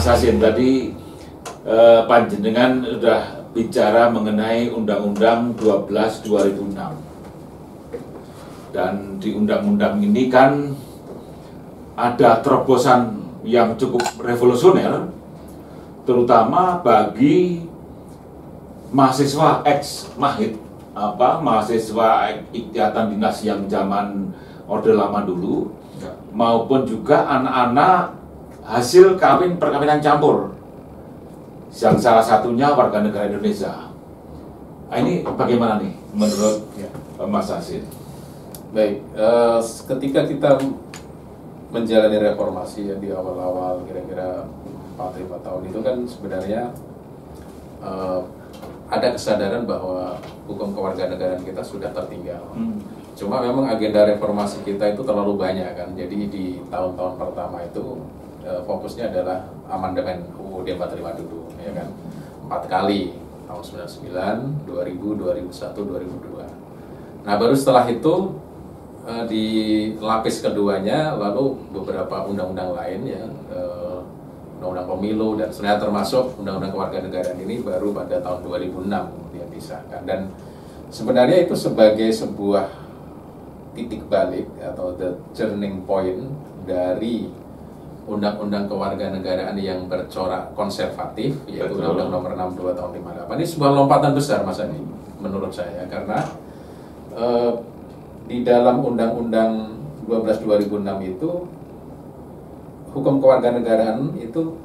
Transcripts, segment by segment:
Mas Hasin, tadi panjenengan sudah bicara mengenai Undang-Undang 12 2006. Dan di undang-undang ini kan ada terobosan yang cukup revolusioner, terutama bagi mahasiswa ex-mahid, mahasiswa iktiatan dinas yang zaman Orde Lama dulu, maupun juga anak-anak hasil perkawinan campur, yang salah satunya warga negara Indonesia. Nah, ini bagaimana nih menurut Mas Hasin? Baik, ketika kita menjalani reformasi ya, di awal-awal kira-kira 4-5 tahun itu kan sebenarnya ada kesadaran bahwa hukum kewarganegaraan kita sudah tertinggal. Cuma memang agenda reformasi kita itu terlalu banyak kan. Jadi di tahun-tahun pertama itu fokusnya adalah amandemen UUD 45 dulu, ya kan. 4 kali, tahun 99, 2000, 2001, 2002. Nah, baru setelah itu di lapis keduanya lalu beberapa undang-undang lain ya, undang-undang pemilu dan sebenarnya termasuk undang-undang kewarganegaraan ini baru pada tahun 2006 kemudian disahkan. Dan sebenarnya itu sebagai sebuah titik balik atau the turning point dari undang-undang kewarganegaraan yang bercorak konservatif, yaitu Undang-Undang Nomor 62 Tahun 58. Ini sebuah lompatan besar, Mas Andi, menurut saya, karena di dalam Undang-Undang 12 2006 itu hukum kewarganegaraan itu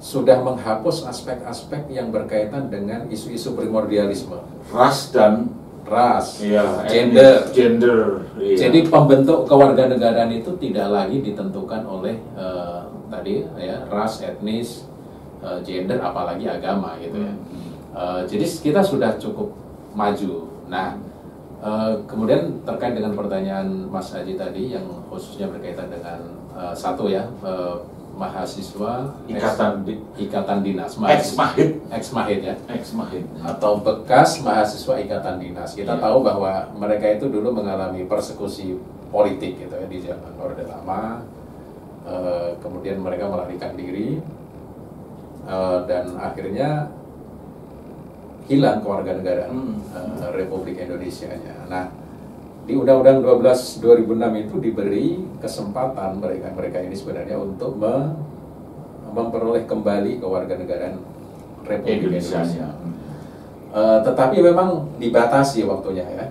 sudah menghapus aspek-aspek yang berkaitan dengan isu-isu primordialisme, ras, ya, gender. Iya. Jadi pembentuk kewarganegaraan itu tidak lagi ditentukan oleh tadi ya, ras, etnis, gender, apalagi agama gitu ya. Jadi kita sudah cukup maju. Nah, kemudian terkait dengan pertanyaan Mas Haji tadi yang khususnya berkaitan dengan satu ya, mahasiswa ikatan dinas, ex-mahid ya, atau bekas mahasiswa ikatan dinas. Kita tahu bahwa mereka itu dulu mengalami persekusi politik gitu ya di zaman Orde Lama, kemudian mereka melarikan diri dan akhirnya hilang kewarganegaraan Republik Indonesia-nya. Nah, di Undang-Undang 12 2006 itu diberi kesempatan mereka ini sebenarnya untuk memperoleh kembali kewarganegaraan Republik Indonesia. Tetapi memang dibatasi waktunya ya.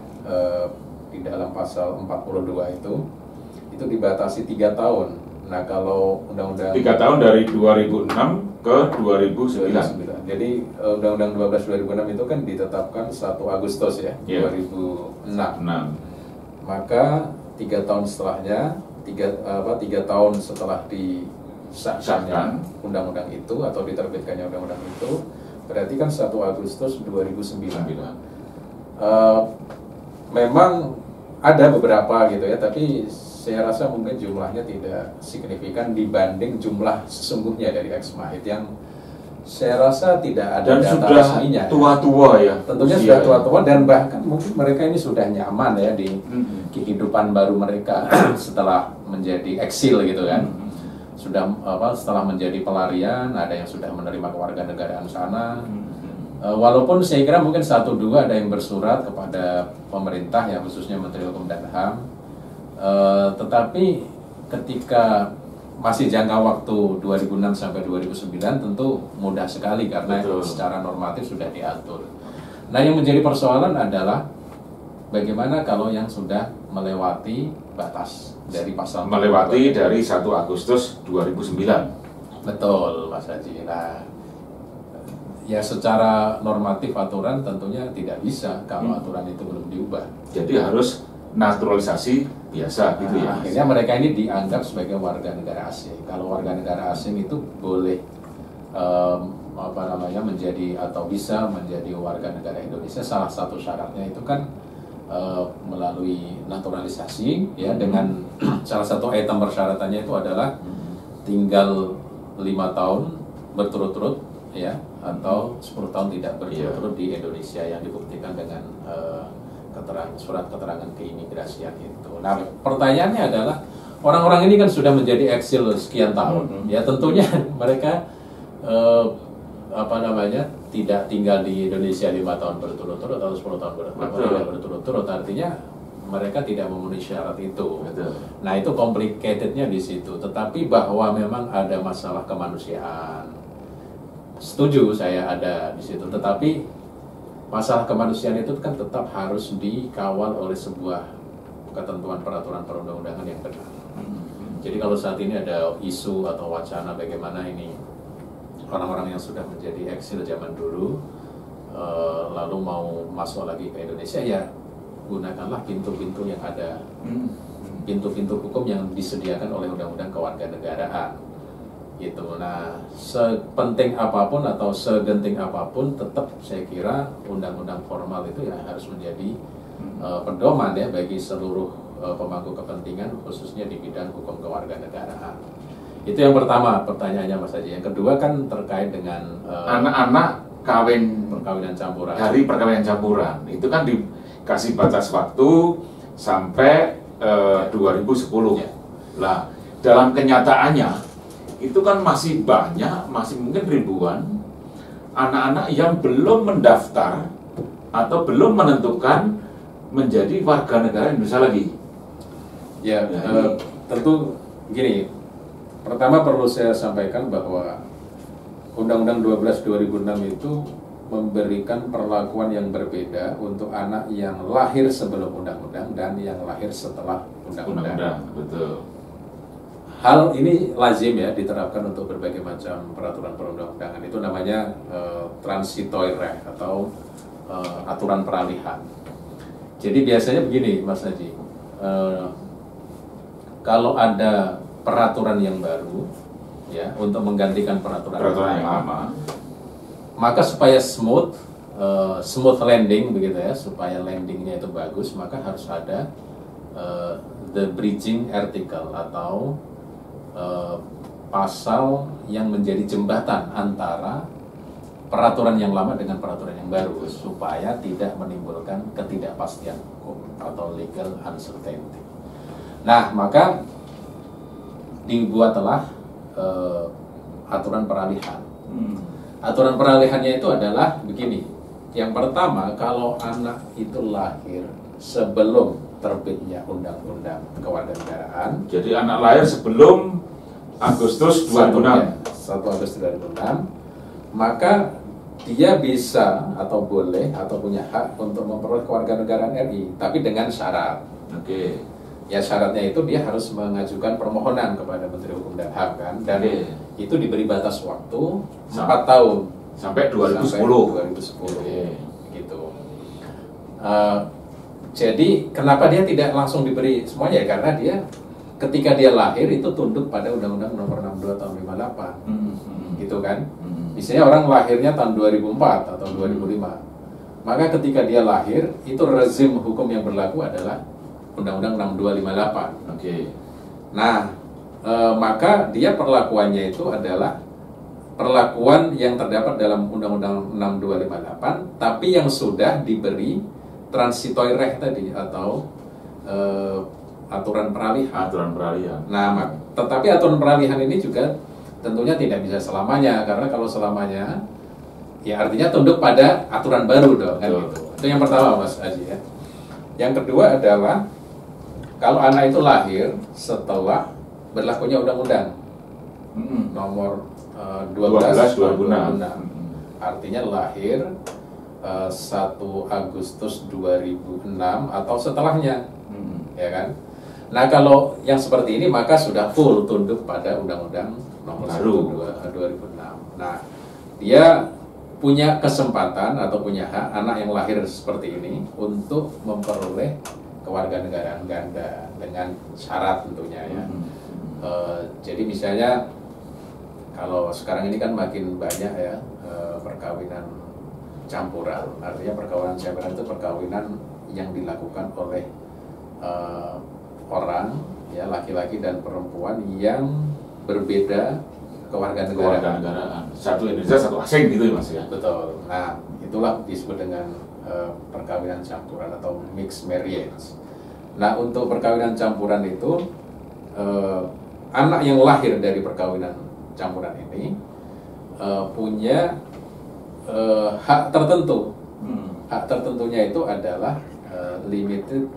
Di dalam pasal 42 itu dibatasi 3 tahun. Nah, kalau undang-undang 3 tahun dari 2006 ke 2009. Jadi Undang-Undang 12 2006 itu kan ditetapkan 1 Agustus ya, 2006. Maka 3 tahun setelahnya, 3 tahun setelah disahkannya undang-undang itu atau diterbitkannya undang-undang itu, berarti kan 1 Agustus 2009. Memang ada beberapa gitu ya, tapi saya rasa mungkin jumlahnya tidak signifikan dibanding jumlah sesungguhnya dari ex-mahid yang saya rasa tidak ada dan data sudah resminya. Tua-tua ya. Tentunya sudah tua-tua dan bahkan mungkin mereka ini sudah nyaman ya di kehidupan baru mereka setelah menjadi eksil gitu kan. Sudah setelah menjadi pelarian, ada yang sudah menerima kewarganegaraan sana. Walaupun saya kira mungkin 1-2 ada yang bersurat kepada pemerintah ya, khususnya Menteri Hukum dan HAM. Tetapi ketika masih jangka waktu 2006 sampai 2009 tentu mudah sekali karena secara normatif sudah diatur. Nah, yang menjadi persoalan adalah bagaimana kalau yang sudah melewati batas dari pasal dari 1 Agustus 2009. Betul, Mas Haji. Nah, ya secara normatif aturan tentunya tidak bisa kalau aturan itu belum diubah. Jadi harus naturalisasi biasa gitu ya. Akhirnya mereka ini dianggap sebagai warga negara asing. Kalau warga negara asing itu boleh menjadi atau bisa menjadi warga negara Indonesia, salah satu syaratnya itu kan melalui naturalisasi ya, dengan salah satu item persyaratannya itu adalah tinggal 5 tahun berturut-turut ya, atau 10 tahun tidak berturut-turut di Indonesia yang dibuktikan dengan surat keterangan keimigrasian itu. Nah, pertanyaannya adalah orang-orang ini kan sudah menjadi eksil sekian tahun. Ya tentunya mereka tidak tinggal di Indonesia 5 tahun berturut-turut atau 10 tahun berturut-turut, artinya mereka tidak memenuhi syarat itu. Betul. Nah itu complicatednya di situ. Tetapi bahwa memang ada masalah kemanusiaan, setuju saya ada di situ. Tetapi masalah kemanusiaan itu kan tetap harus dikawal oleh sebuah ketentuan peraturan perundang-undangan yang benar. Jadi kalau saat ini ada isu atau wacana bagaimana ini orang-orang yang sudah menjadi eksil zaman dulu lalu mau masuk lagi ke Indonesia, ya gunakanlah pintu-pintu yang ada, pintu-pintu hukum yang disediakan oleh Undang-Undang Kewarganegaraan gitu. Nah, sepenting apapun atau segenting apapun, tetap saya kira undang-undang formal itu ya harus menjadi pedoman ya bagi seluruh pemangku kepentingan, khususnya di bidang hukum kewarganegaraan. Itu yang pertama pertanyaannya Mas Haji. Yang kedua kan terkait dengan anak-anak perkawinan campuran. Dari perkawinan campuran itu kan dikasih batas waktu sampai 2010. Ya. Lah, dalam kenyataannya itu kan masih banyak, masih mungkin ribuan anak-anak yang belum mendaftar atau belum menentukan menjadi warga negara Indonesia lagi. Ya, tentu gini. Pertama perlu saya sampaikan bahwa Undang-Undang 12 2006 itu memberikan perlakuan yang berbeda untuk anak yang lahir sebelum undang-undang dan yang lahir setelah undang-undang. Betul. Hal ini lazim ya diterapkan untuk berbagai macam peraturan perundang-undangan. Itu namanya transitory reg atau aturan peralihan. Jadi biasanya begini Mas Haji, kalau ada peraturan yang baru ya untuk menggantikan peraturan yang lama, maka supaya smooth landing begitu ya, supaya landingnya itu bagus, maka harus ada the bridging article atau pasal yang menjadi jembatan antara peraturan yang lama dengan peraturan yang baru supaya tidak menimbulkan ketidakpastian hukum atau legal uncertainty. Nah, maka dibuatlah aturan peralihan. Aturan peralihannya itu adalah begini. Yang pertama, kalau anak itu lahir sebelum terbitnya Undang-Undang Kewarganegaraan. Jadi anak lahir sebelum Agustus 2006. 1 Agustus 2006, maka dia bisa atau boleh atau punya hak untuk memperoleh kewarganegaraan RI, tapi dengan syarat. Oke. Ya syaratnya itu dia harus mengajukan permohonan kepada Menteri Hukum dan HAM kan, dan itu diberi batas waktu 4 tahun sampai 2010. Gitu. Jadi kenapa dia tidak langsung diberi semuanya? Karena dia ketika dia lahir itu tunduk pada Undang-Undang Nomor 62 Tahun 58, gitu kan? Misalnya orang lahirnya tahun 2004 atau 2005, maka ketika dia lahir itu rezim hukum yang berlaku adalah Undang-Undang 6258. Oke. Nah, maka dia perlakuannya itu adalah perlakuan yang terdapat dalam Undang-Undang 6258, tapi yang sudah diberi transitory reg tadi atau aturan peralihan. Aturan peralihan. Nah, tetapi aturan peralihan ini juga tentunya tidak bisa selamanya, karena kalau selamanya ya artinya tunduk pada aturan baru dong kan gitu. Itu yang pertama Mas Haji ya. Yang kedua adalah kalau anak itu lahir setelah berlakunya Undang-Undang Nomor 12 2006, artinya lahir 1 Agustus 2006 atau setelahnya, ya kan? Nah kalau yang seperti ini maka sudah full tunduk pada Undang-Undang Nomor 1 2006. Nah dia punya kesempatan atau punya hak anak yang lahir seperti ini untuk memperoleh kewarganegaraan ganda dengan syarat tentunya ya. Jadi misalnya kalau sekarang ini kan makin banyak ya perkawinan campuran. Artinya perkawinan campuran itu perkawinan yang dilakukan oleh orang ya, laki-laki dan perempuan yang berbeda kewarganegaraan. Satu Indonesia, satu asing gitu ya Mas ya. Betul. Nah, itulah disebut dengan perkawinan campuran atau mixed marriage. Nah, untuk perkawinan campuran itu anak yang lahir dari perkawinan campuran ini punya hak tertentu. Hak tertentunya itu adalah limited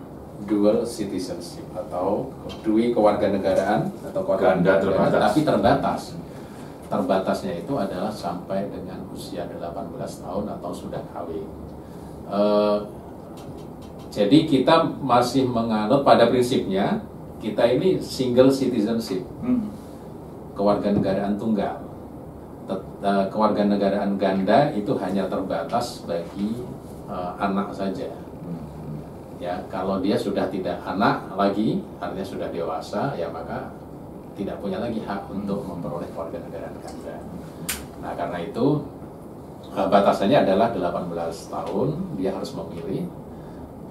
dual citizenship atau dui kewarganegaraan atau Ganda terbatas. tapi terbatas. Terbatasnya itu adalah sampai dengan usia 18 tahun atau sudah kawin. Jadi kita masih menganut pada prinsipnya kita ini single citizenship, kewarganegaraan tunggal. Kewarganegaraan ganda itu hanya terbatas bagi anak saja. Ya, kalau dia sudah tidak anak lagi, artinya sudah dewasa, ya maka tidak punya lagi hak untuk memperoleh kewarganegaraan ganda. Nah, karena itu batasannya adalah 18 tahun, dia harus memilih.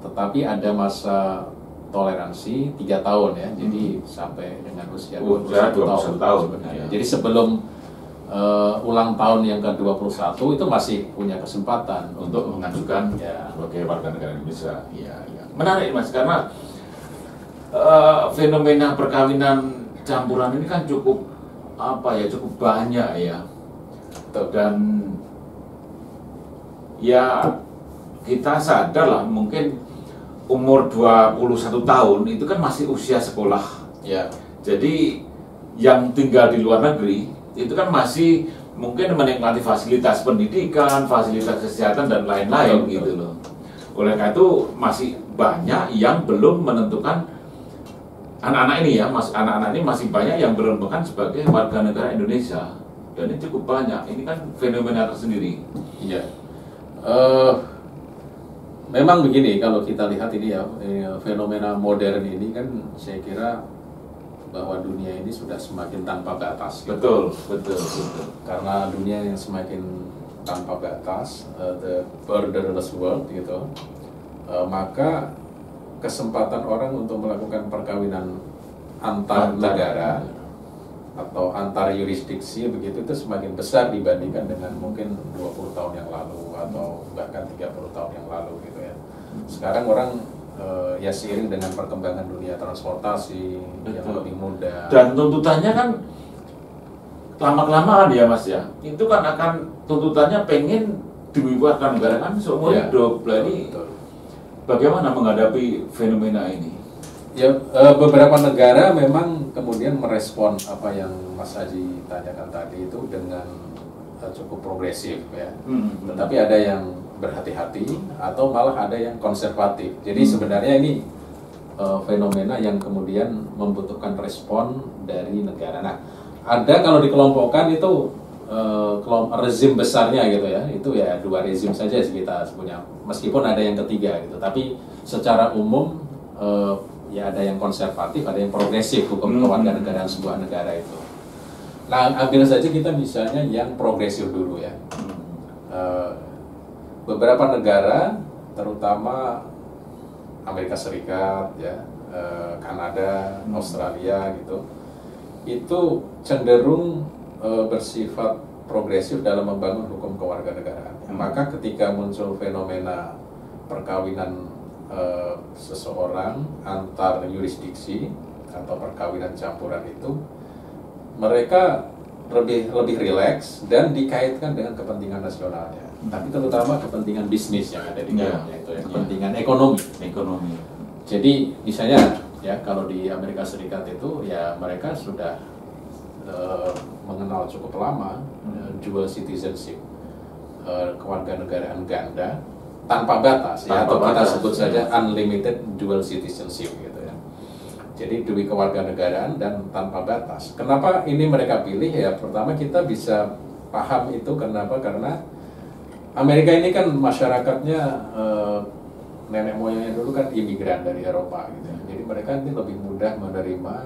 Tetapi ada masa toleransi 3 tahun ya, jadi sampai dengan usia 21 tahun sebenarnya. Jadi sebelum ulang tahun yang ke-21 itu masih punya kesempatan untuk mengajukan sebagai warga negara Indonesia. Ya. Menarik Mas, karena fenomena perkawinan campuran ini kan cukup cukup banyak ya. Dan ya kita sadar lah mungkin umur 21 tahun itu kan masih usia sekolah. Ya. Jadi yang tinggal di luar negeri itu kan masih mungkin menikmati fasilitas pendidikan, fasilitas kesehatan dan lain-lain gitu loh. Oleh karena itu masih banyak yang belum menentukan anak-anak ini ya, anak-anak ini masih banyak yang belum menentukan sebagai warga negara Indonesia. Dan ini cukup banyak. Ini kan fenomena tersendiri. Iya. Memang begini, kalau kita lihat ini ya, fenomena modern ini kan saya kira bahwa dunia ini sudah semakin tanpa batas. Betul. Karena dunia yang semakin tanpa batas, the borderless world gitu, maka kesempatan orang untuk melakukan perkawinan antar negara atau antar yurisdiksi begitu itu semakin besar dibandingkan dengan mungkin 20 tahun yang lalu atau bahkan 30 tahun yang lalu gitu ya. Sekarang orang ya seiring dengan perkembangan dunia transportasi yang lebih mudah dan tuntutannya kan lama-kelamaan ya Mas ya, itu kan akan tuntutannya pengen dibubarkan negara kan seumur hidup. Ini bagaimana menghadapi fenomena ini? Ya, beberapa negara memang kemudian merespon apa yang Mas Haji tanyakan tadi itu dengan cukup progresif ya. Tetapi ada yang berhati-hati atau malah ada yang konservatif. Jadi sebenarnya ini fenomena yang kemudian membutuhkan respon dari negara. Nah, ada kalau dikelompokkan itu rezim besarnya gitu ya, itu ya 2 rezim saja kita punya. Meskipun ada yang ketiga gitu, tapi secara umum ya ada yang konservatif, ada yang progresif hukum kewarganegaraan sebuah negara itu. Nah, ambil saja kita misalnya yang progresif dulu ya. Beberapa negara, terutama Amerika Serikat, ya, Kanada, Australia gitu, itu cenderung bersifat progresif dalam membangun hukum kewarganegaraan. Maka ketika muncul fenomena perkawinan seseorang antar yurisdiksi atau perkawinan campuran itu, mereka lebih rileks dan dikaitkan dengan kepentingan nasionalnya, tapi terutama kepentingan bisnis yang ada di dalamnya itu ya, kepentingan ekonomi. Jadi misalnya ya kalau di Amerika Serikat itu ya mereka sudah mengenal cukup lama dual citizenship, kewarganegaraan ganda tanpa batas ya, atau kita sebut saja unlimited dual citizenship gitu ya. Jadi dui kewarganegaraan dan tanpa batas. Kenapa ini mereka pilih ya? Pertama kita bisa paham itu kenapa, karena Amerika ini kan masyarakatnya nenek moyangnya dulu kan imigran dari Eropa gitu ya. Jadi mereka ini lebih mudah menerima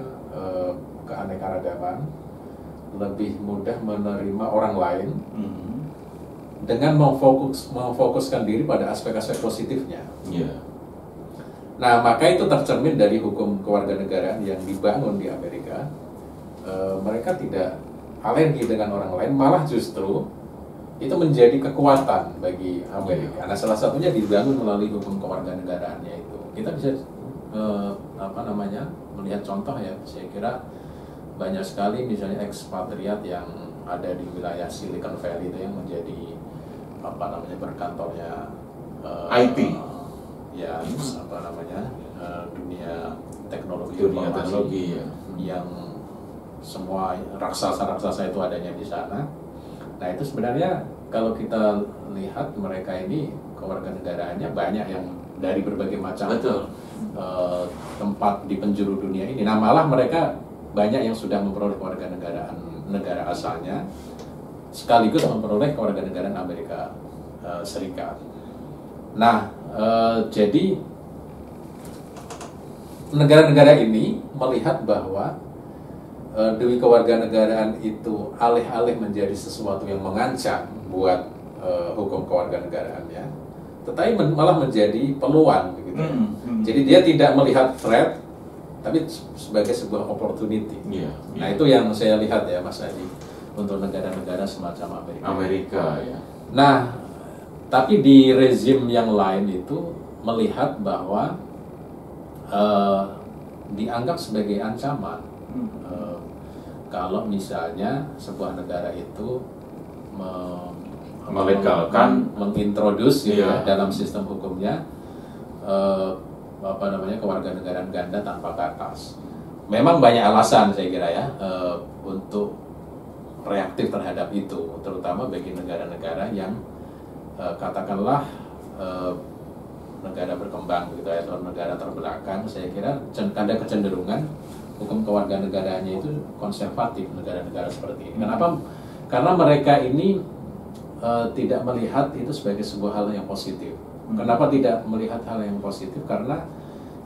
keanekaragaman, lebih mudah menerima orang lain dengan memfokuskan diri pada aspek-aspek positifnya. Nah, maka itu tercermin dari hukum kewarganegaraan yang dibangun di Amerika. Mereka tidak alergi dengan orang lain, malah justru itu menjadi kekuatan bagi Amerika. Nah, salah satunya dibangun melalui hukum kewarganegaraannya itu. Kita bisa melihat contoh ya, saya kira banyak sekali misalnya ekspatriat yang ada di wilayah Silicon Valley itu yang menjadi berkantornya IT, ya dunia teknologi ya. yang semua raksasa-raksasa itu adanya di sana. Nah itu sebenarnya kalau kita lihat mereka ini kewarganegaraannya banyak yang dari berbagai macam tempat di penjuru dunia ini. Nah malah mereka banyak yang sudah memperoleh kewarganegaraan negara asalnya sekaligus memperoleh kewarganegaraan Amerika Serikat. Nah jadi negara-negara ini melihat bahwa dewi kewarganegaraan itu alih-alih menjadi sesuatu yang mengancam buat hukum kewarganegaraannya, tetapi malah menjadi peluang begitu. Jadi dia tidak melihat threat, tapi sebagai sebuah opportunity. Nah itu yang saya lihat ya Mas Adi untuk negara-negara semacam Amerika. Ya. Nah tapi di rezim yang lain itu melihat bahwa dianggap sebagai ancaman kalau misalnya sebuah negara itu melegalkan, mengintroduce dalam sistem hukumnya kewarganegaraan ganda tanpa batas. Memang banyak alasan saya kira ya untuk reaktif terhadap itu, terutama bagi negara-negara yang katakanlah negara berkembang gitu ya, atau negara terbelakang. Saya kira ada kecenderungan hukum kewarganegaraannya itu konservatif negara-negara seperti ini. Kenapa? Karena mereka ini tidak melihat itu sebagai sebuah hal yang positif. Kenapa tidak melihat hal yang positif? Karena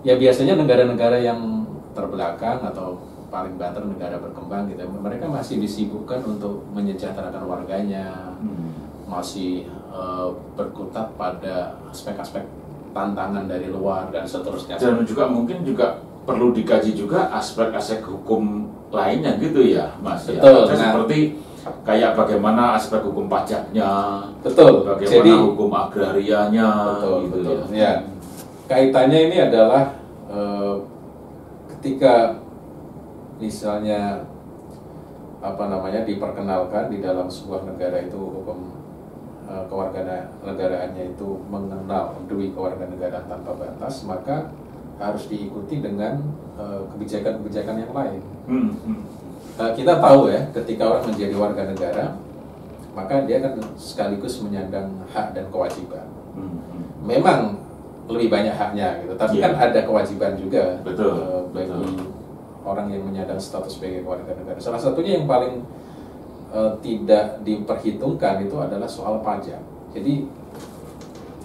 ya biasanya negara-negara yang terbelakang atau paling banter negara berkembang gitu, mereka masih disibukkan untuk menyejahterakan warganya, masih berkutat pada aspek-aspek tantangan dari luar dan seterusnya. Dan juga mungkin juga perlu dikaji juga aspek-aspek hukum lainnya gitu ya, Mas. Betul. Ya, seperti kayak bagaimana aspek hukum pajaknya, bagaimana Jadi, hukum agrarianya, betul. Ya, kaitannya ini adalah ketika misalnya diperkenalkan di dalam sebuah negara itu hukum kewarganegaraannya itu mengenal dewi kewarganegaraan tanpa batas, maka harus diikuti dengan kebijakan-kebijakan yang lain. Kita tahu ya, ketika orang menjadi warga negara, maka dia kan sekaligus menyandang hak dan kewajiban. Memang lebih banyak haknya gitu, tapi kan ada kewajiban juga bagi orang yang menyandang status sebagai warga negara. Salah satunya yang paling tidak diperhitungkan itu adalah soal pajak. Jadi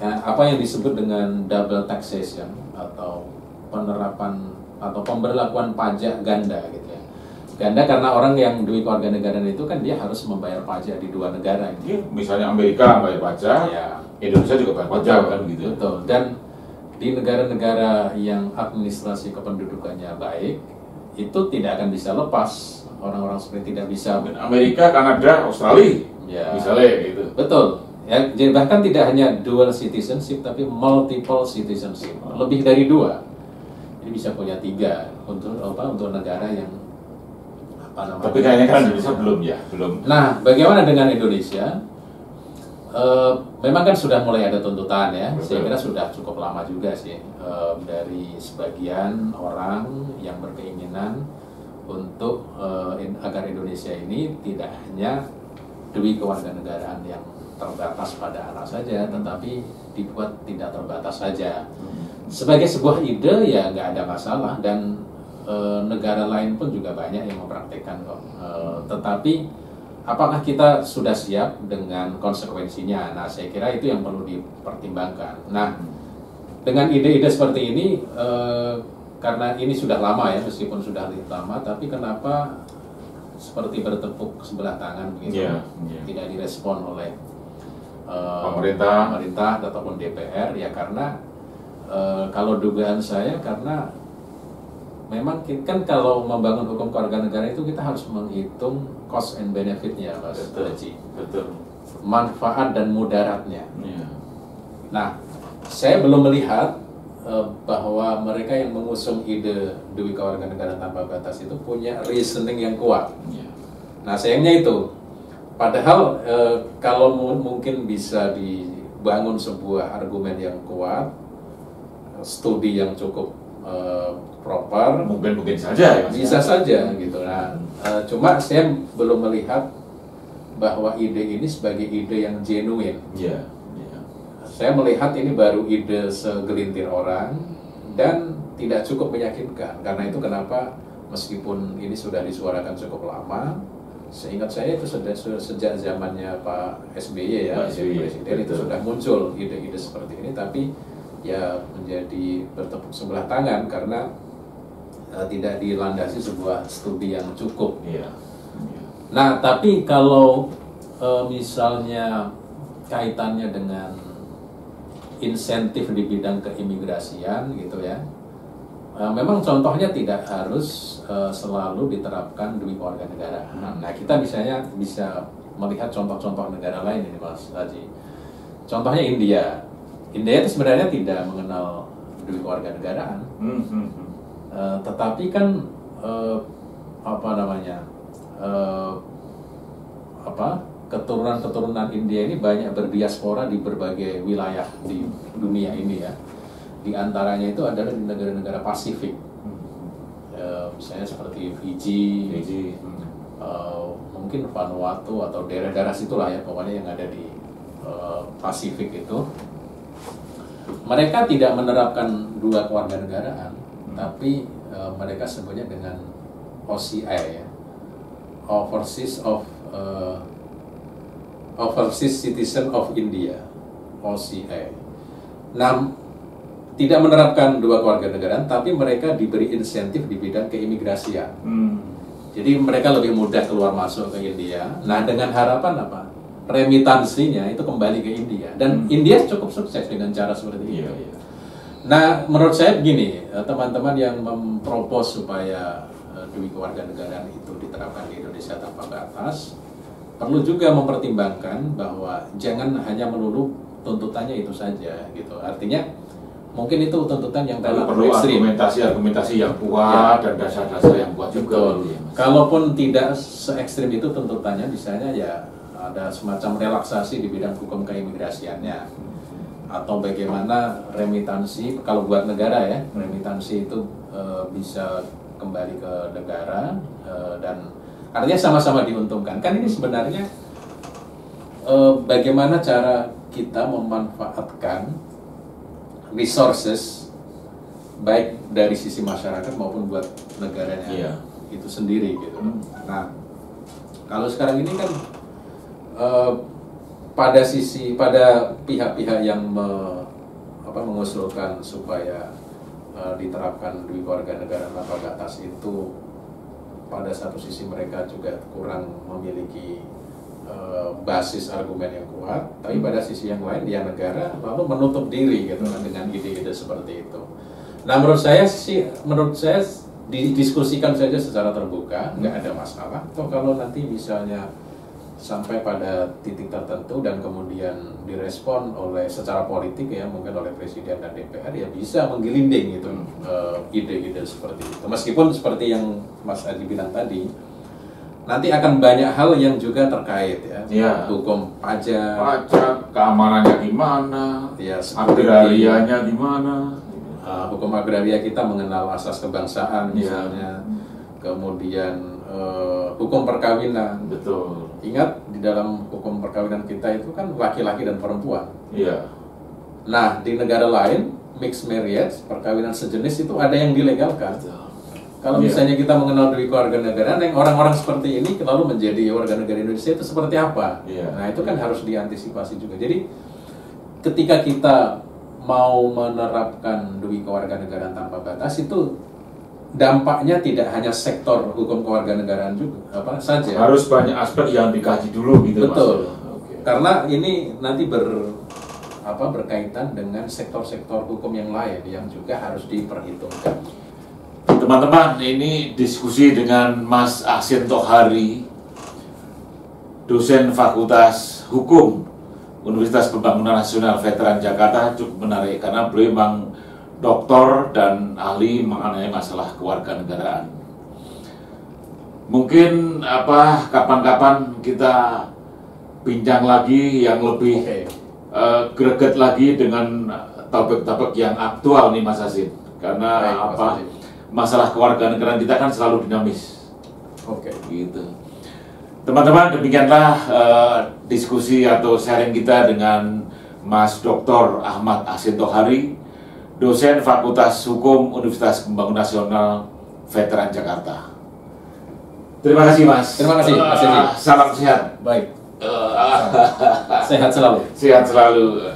apa yang disebut dengan double taxation atau penerapan atau pemberlakuan pajak ganda gitu ya. Ganda karena orang yang duit kewarganegaraan itu kan dia harus membayar pajak di dua negara ini. Misalnya Amerika bayar pajak, Indonesia juga bayar pajak kan gitu. Betul. Dan di negara-negara yang administrasi kependudukannya baik, itu tidak akan bisa lepas. Orang-orang seperti tidak bisa. Amerika, Kanada, Australia, misalnya gitu. Betul. Ya, jadi bahkan tidak hanya dual citizenship, tapi multiple citizenship. Lebih dari 2. Jadi bisa punya 3 untuk negara yang Tapi kayaknya kan Indonesia belum ya, belum. Nah, bagaimana dengan Indonesia? Memang kan sudah mulai ada tuntutan ya. Saya kira sudah cukup lama juga sih dari sebagian orang yang berkeinginan untuk agar Indonesia ini tidak hanya dewi kewarganegaraan yang terbatas pada anak saja, tetapi dibuat tidak terbatas saja. Sebagai sebuah ide ya nggak ada masalah, dan negara lain pun juga banyak yang mempraktikkan kok. Tetapi apakah kita sudah siap dengan konsekuensinya? Nah, saya kira itu yang perlu dipertimbangkan. Nah, dengan ide-ide seperti ini, karena ini sudah lama ya, meskipun sudah lama, tapi kenapa seperti bertepuk sebelah tangan begitu, tidak direspon oleh pemerintah ataupun DPR? Ya karena kalau dugaan saya, karena memang kan kalau membangun hukum kewarganegaraan itu kita harus menghitung cost and benefit-nya, Mas Haji. Betul. Manfaat dan mudaratnya. Nah, saya belum melihat bahwa mereka yang mengusung ide Dewi Kewarganegaraan Tanpa Batas itu punya reasoning yang kuat. Ya. Nah sayangnya itu, padahal kalau mungkin bisa dibangun sebuah argumen yang kuat, studi yang cukup proper, Mungkin saja ya, bisa saja gitu. Nah, cuma saya belum melihat bahwa ide ini sebagai ide yang genuine. Iya. Iya. Saya melihat ini baru ide segelintir orang dan tidak cukup meyakinkan. Karena itu kenapa meskipun ini sudah disuarakan cukup lama, seingat saya itu sejak zamannya Pak SBY ya, Pak SBY, Presiden, itu betul. sudah muncul ide-ide seperti ini, tapi ya menjadi bertepuk sebelah tangan karena tidak dilandasi sebuah studi yang cukup. Iya. Iya. Nah, tapi kalau misalnya kaitannya dengan insentif di bidang keimigrasian gitu ya, memang contohnya tidak harus selalu diterapkan Dewi Kewarganegaraan. Nah, kita misalnya bisa melihat contoh-contoh negara lain ini, Mas Haji. Contohnya India. India itu sebenarnya tidak mengenal Dewi Kewarganegaraan, tetapi kan keturunan-keturunan India ini banyak berdiaspora di berbagai wilayah di dunia ini ya. Di antaranya itu adalah di negara-negara Pasifik, misalnya seperti Fiji, mungkin Vanuatu atau daerah-daerah situlah ya, pokoknya yang ada di Pasifik itu. Mereka tidak menerapkan dua kewarganegaraan, tapi mereka sebutnya dengan OCI ya, Overseas Citizen of India, OCI. Nah, tidak menerapkan dua kewarganegaraan, tapi mereka diberi insentif di bidang keimigrasian. Jadi mereka lebih mudah keluar masuk ke India. Nah, dengan harapan apa? Remitansinya itu kembali ke India, dan India cukup sukses dengan cara seperti itu. Iya. Nah, menurut saya begini, teman-teman yang mempropos supaya Dewi Kewarganegaraan itu diterapkan di Indonesia tanpa batas, perlu juga mempertimbangkan bahwa jangan hanya melulu tuntutannya itu saja, gitu. Artinya mungkin itu tuntutan yang perlu ekstrim. argumentasi yang kuat dan dasar-dasar yang kuat juga. Betul. Kalaupun tidak se-ekstrim itu tuntutannya, misalnya ya ada semacam relaksasi di bidang hukum keimigrasiannya, atau bagaimana remitansi, kalau buat negara ya, remitansi itu bisa kembali ke negara, dan artinya sama-sama diuntungkan. Kan ini sebenarnya bagaimana cara kita memanfaatkan resources baik dari sisi masyarakat maupun buat negaranya itu sendiri gitu. Nah, kalau sekarang ini kan pada pihak-pihak yang mengusulkan supaya diterapkan Dewi Kewarganegaraan tanpa batas itu, pada satu sisi mereka juga kurang memiliki basis argumen yang kuat, tapi pada sisi yang lain dia negara lalu menutup diri gitu kan dengan ide-ide seperti itu. Nah, menurut saya didiskusikan saja secara terbuka, nggak ada masalah. Atau kalau nanti misalnya sampai pada titik tertentu dan kemudian direspon secara politik ya, mungkin oleh Presiden dan DPR, ya bisa menggelinding gitu ide-ide seperti itu. Meskipun seperti yang Mas Haji bilang tadi, nanti akan banyak hal yang juga terkait ya, hukum pajak, keamanannya gimana, ya, agrarianya gimana. Hukum agraria kita mengenal asas kebangsaan misalnya, kemudian hukum perkawinan. Betul. Ingat di dalam hukum perkawinan kita itu kan laki-laki dan perempuan. Iya. Nah, di negara lain mixed marriage, perkawinan sejenis itu ada yang dilegalkan. Kalau misalnya kita mengenal Dewi Kewarganegaraan, yang orang-orang seperti ini lalu menjadi warga negara Indonesia itu seperti apa? Nah, itu kan harus diantisipasi juga. Jadi ketika kita mau menerapkan Dewi Kewarganegaraan tanpa batas, itu dampaknya tidak hanya sektor hukum kewarganegaraan juga saja. Harus banyak aspek yang dikaji dulu gitu. Betul. Karena ini nanti berkaitan dengan sektor-sektor hukum yang lain yang juga harus diperhitungkan. Teman-teman, ini diskusi dengan Mas Ahsin Tohari, dosen Fakultas Hukum Universitas Pembangunan Nasional Veteran Jakarta, cukup menarik karena beliau memang doktor dan ahli mengenai masalah kewarganegaraan. Mungkin kapan-kapan kita bincang lagi yang lebih greget lagi dengan topik-topik yang aktual nih Mas Hasim. Karena masalah kewarganegaraan kita kan selalu dinamis. Gitu. Teman-teman, demikianlah diskusi atau sharing kita dengan Mas Dr. Ahmad Hasim Tohari, dosen Fakultas Hukum Universitas Pembangunan Nasional Veteran Jakarta. Terima kasih Mas. Terima kasih Mas Edi. Salam sehat. Baik. Sehat selalu. Sehat selalu.